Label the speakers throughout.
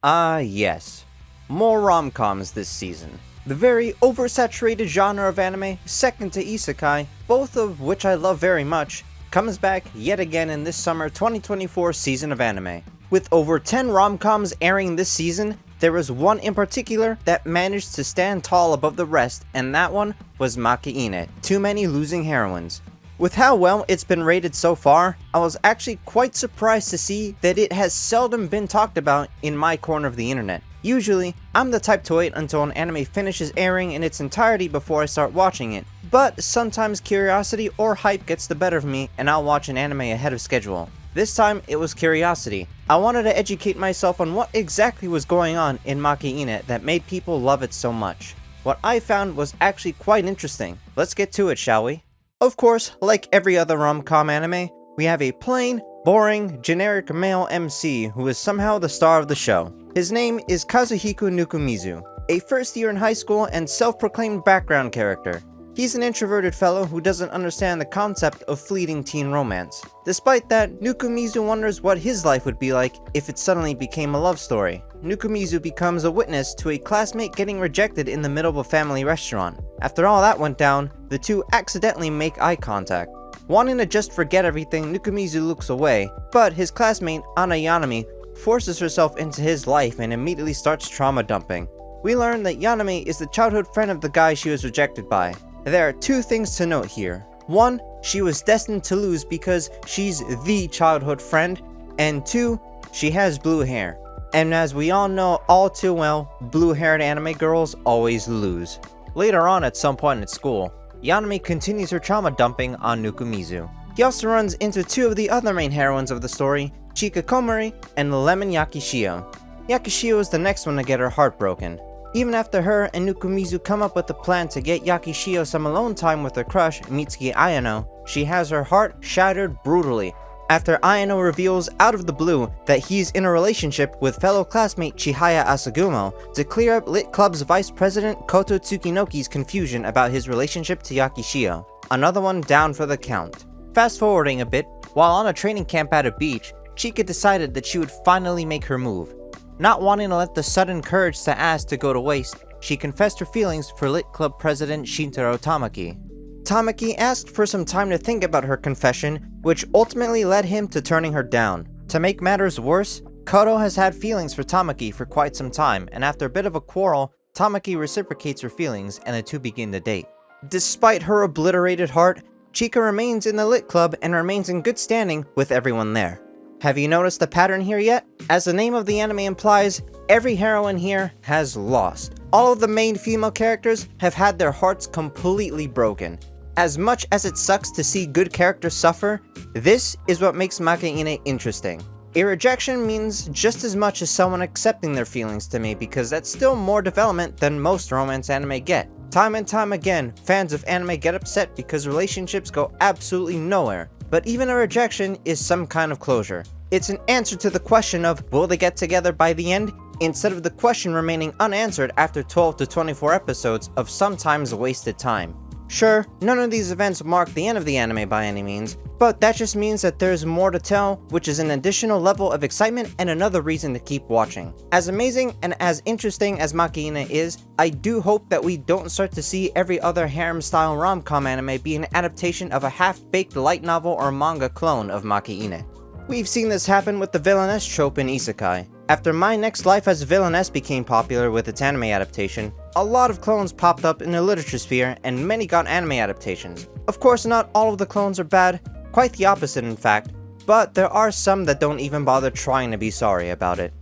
Speaker 1: Yes. More rom-coms this season. The very oversaturated genre of anime, second to isekai, both of which I love very much, comes back yet again in this summer 2024 season of anime. With over 10 rom-coms airing this season, there was one in particular that managed to stand tall above the rest, and that one was Makeine, Too Many Losing Heroines. With how well it's been rated so far, I was actually quite surprised to see that it has seldom been talked about in my corner of the internet. Usually, I'm the type to wait until an anime finishes airing in its entirety before I start watching it, but sometimes curiosity or hype gets the better of me and I'll watch an anime ahead of schedule. This time, it was curiosity. I wanted to educate myself on what exactly was going on in Makeine that made people love it so much. What I found was actually quite interesting. Let's get to it, shall we? Of course, like every other rom-com anime, we have a plain, boring, generic male MC who is somehow the star of the show. His name is Kazuhiko Nukumizu, a first year in high school and self-proclaimed background character. He's an introverted fellow who doesn't understand the concept of fleeting teen romance. Despite that, Nukumizu wonders what his life would be like if it suddenly became a love story. Nukumizu becomes a witness to a classmate getting rejected in the middle of a family restaurant. After all that went down, the two accidentally make eye contact. Wanting to just forget everything, Nukumizu looks away, but his classmate, Ana Yanami, forces herself into his life and immediately starts trauma dumping. We learn that Yanami is the childhood friend of the guy she was rejected by. There are two things to note here. One, she was destined to lose because she's the childhood friend, and two, she has blue hair. And as we all know all too well, blue-haired anime girls always lose. Later on at some point at school, Yanami continues her trauma dumping on Nukumizu. He also runs into two of the other main heroines of the story, Chika Komori and Lemon Yakishio. Yakishio is the next one to get her heart broken. Even after her and Nukumizu come up with a plan to get Yakishio some alone time with her crush, Mitsuki Ayano, she has her heart shattered brutally after Ayano reveals out of the blue that he's in a relationship with fellow classmate Chihaya Asagumo to clear up Lit Club's vice president Koto Tsukinoki's confusion about his relationship to Yakishio. Another one down for the count. Fast forwarding a bit, while on a training camp at a beach, Chika decided that she would finally make her move. Not wanting to let the sudden courage to ask to go to waste, she confessed her feelings for Lit Club president Shintaro Tamaki. Tamaki asked for some time to think about her confession, which ultimately led him to turning her down. To make matters worse, Koto has had feelings for Tamaki for quite some time, and after a bit of a quarrel, Tamaki reciprocates her feelings and the two begin to date. Despite her obliterated heart, Chika remains in the Lit Club and remains in good standing with everyone there. Have you noticed the pattern here yet? As the name of the anime implies, every heroine here has lost. All of the main female characters have had their hearts completely broken. As much as it sucks to see good characters suffer, this is what makes Makeine interesting. A rejection means just as much as someone accepting their feelings to me because that's still more development than most romance anime get. Time and time again, fans of anime get upset because relationships go absolutely nowhere. But even a rejection is some kind of closure. It's an answer to the question of will they get together by the end, instead of the question remaining unanswered after 12 to 24 episodes of sometimes wasted time. Sure, none of these events mark the end of the anime by any means, but that just means that there's more to tell, which is an additional level of excitement and another reason to keep watching. As amazing and as interesting as Makeine is, I do hope that we don't start to see every other harem-style rom-com anime be an adaptation of a half-baked light novel or manga clone of Makeine. We've seen this happen with the villainess trope in isekai. After My Next Life as Villainess became popular with its anime adaptation, a lot of clones popped up in the literature sphere and many got anime adaptations. Of course, not all of the clones are bad, quite the opposite in fact, but there are some that don't even bother trying to be sorry about it.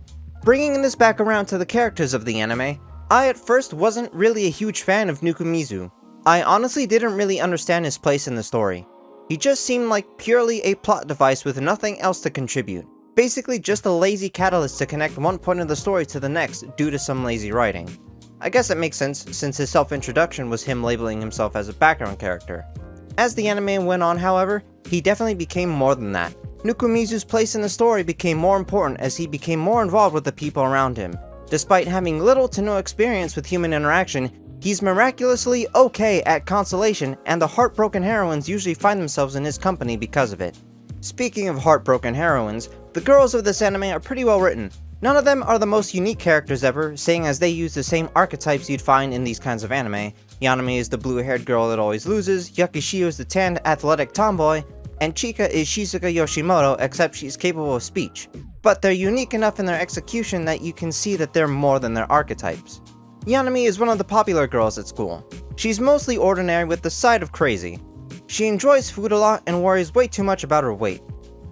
Speaker 1: Bringing this back around to the characters of the anime, I at first wasn't really a huge fan of Nukumizu. I honestly didn't really understand his place in the story. He just seemed like purely a plot device with nothing else to contribute. Basically just a lazy catalyst to connect one point of the story to the next due to some lazy writing. I guess it makes sense since his self-introduction was him labeling himself as a background character. As the anime went on, however, he definitely became more than that. Nukumizu's place in the story became more important as he became more involved with the people around him. Despite having little to no experience with human interaction, he's miraculously okay at consolation, and the heartbroken heroines usually find themselves in his company because of it. Speaking of heartbroken heroines, the girls of this anime are pretty well written. None of them are the most unique characters ever, seeing as they use the same archetypes you'd find in these kinds of anime. Yanami is the blue-haired girl that always loses, Yakishio is the tanned, athletic tomboy, and Chika is Shizuka Yoshimoto, except she's capable of speech. But they're unique enough in their execution that you can see that they're more than their archetypes. Yanami is one of the popular girls at school. She's mostly ordinary with the side of crazy. She enjoys food a lot and worries way too much about her weight.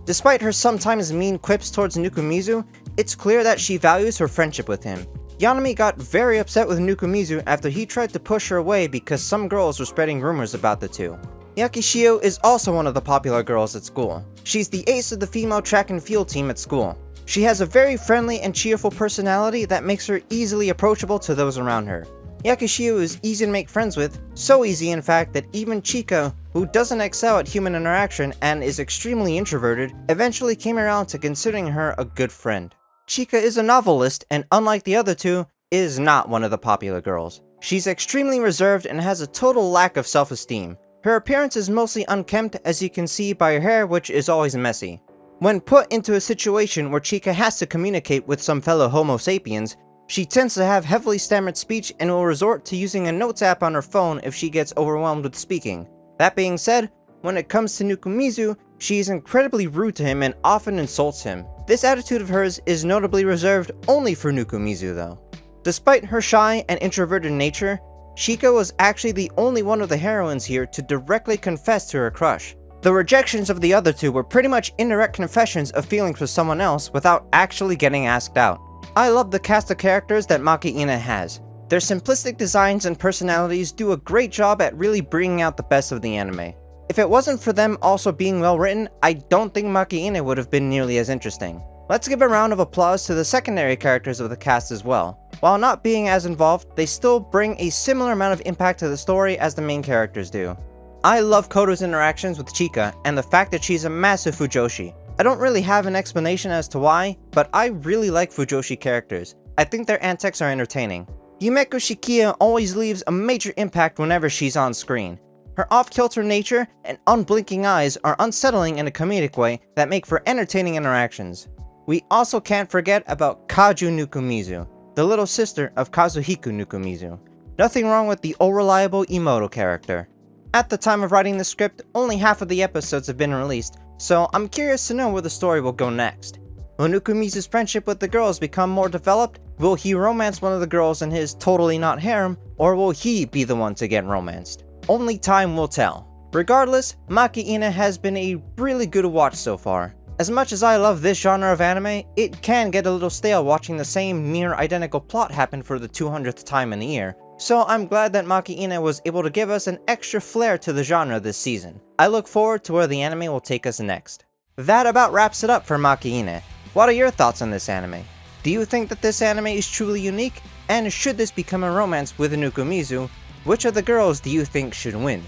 Speaker 1: Despite her sometimes mean quips towards Nukumizu, it's clear that she values her friendship with him. Yanami got very upset with Nukumizu after he tried to push her away because some girls were spreading rumors about the two. Yakishio is also one of the popular girls at school. She's the ace of the female track and field team at school. She has a very friendly and cheerful personality that makes her easily approachable to those around her. Yakishio is easy to make friends with, so easy in fact that even Chika, who doesn't excel at human interaction and is extremely introverted, eventually came around to considering her a good friend. Chika is a novelist and unlike the other two, is not one of the popular girls. She's extremely reserved and has a total lack of self-esteem. Her appearance is mostly unkempt, as you can see by her hair, which is always messy. When put into a situation where Chika has to communicate with some fellow Homo sapiens, she tends to have heavily stammered speech and will resort to using a notes app on her phone if she gets overwhelmed with speaking. That being said, when it comes to Nukumizu, she is incredibly rude to him and often insults him. This attitude of hers is notably reserved only for Nukumizu though. Despite her shy and introverted nature, Chika was actually the only one of the heroines here to directly confess to her crush. The rejections of the other two were pretty much indirect confessions of feelings for someone else without actually getting asked out. I love the cast of characters that Makeine has. Their simplistic designs and personalities do a great job at really bringing out the best of the anime. If it wasn't for them also being well written, I don't think Makeine would have been nearly as interesting. Let's give a round of applause to the secondary characters of the cast as well. While not being as involved, they still bring a similar amount of impact to the story as the main characters do. I love Koto's interactions with Chika and the fact that she's a massive Fujoshi. I don't really have an explanation as to why, but I really like Fujoshi characters. I think their antics are entertaining. Yumeko Shikiya always leaves a major impact whenever she's on screen. Her off-kilter nature and unblinking eyes are unsettling in a comedic way that make for entertaining interactions. We also can't forget about Kaju Nukumizu, the little sister of Kazuhiku Nukumizu. Nothing wrong with the all-reliable Imoto character. At the time of writing the script, only half of the episodes have been released, so I'm curious to know where the story will go next. Will Nukumizu's friendship with the girls become more developed? Will he romance one of the girls in his totally not harem, or will he be the one to get romanced? Only time will tell. Regardless, Makeine has been a really good watch so far. As much as I love this genre of anime, it can get a little stale watching the same near identical plot happen for the 200th time in a year, so I'm glad that Makeine was able to give us an extra flair to the genre this season. I look forward to where the anime will take us next. That about wraps it up for Makeine. What are your thoughts on this anime? Do you think that this anime is truly unique? And should this become a romance with Nukumizu, which of the girls do you think should win?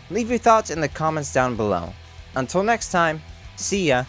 Speaker 1: Leave your thoughts in the comments down below. Until next time, see ya!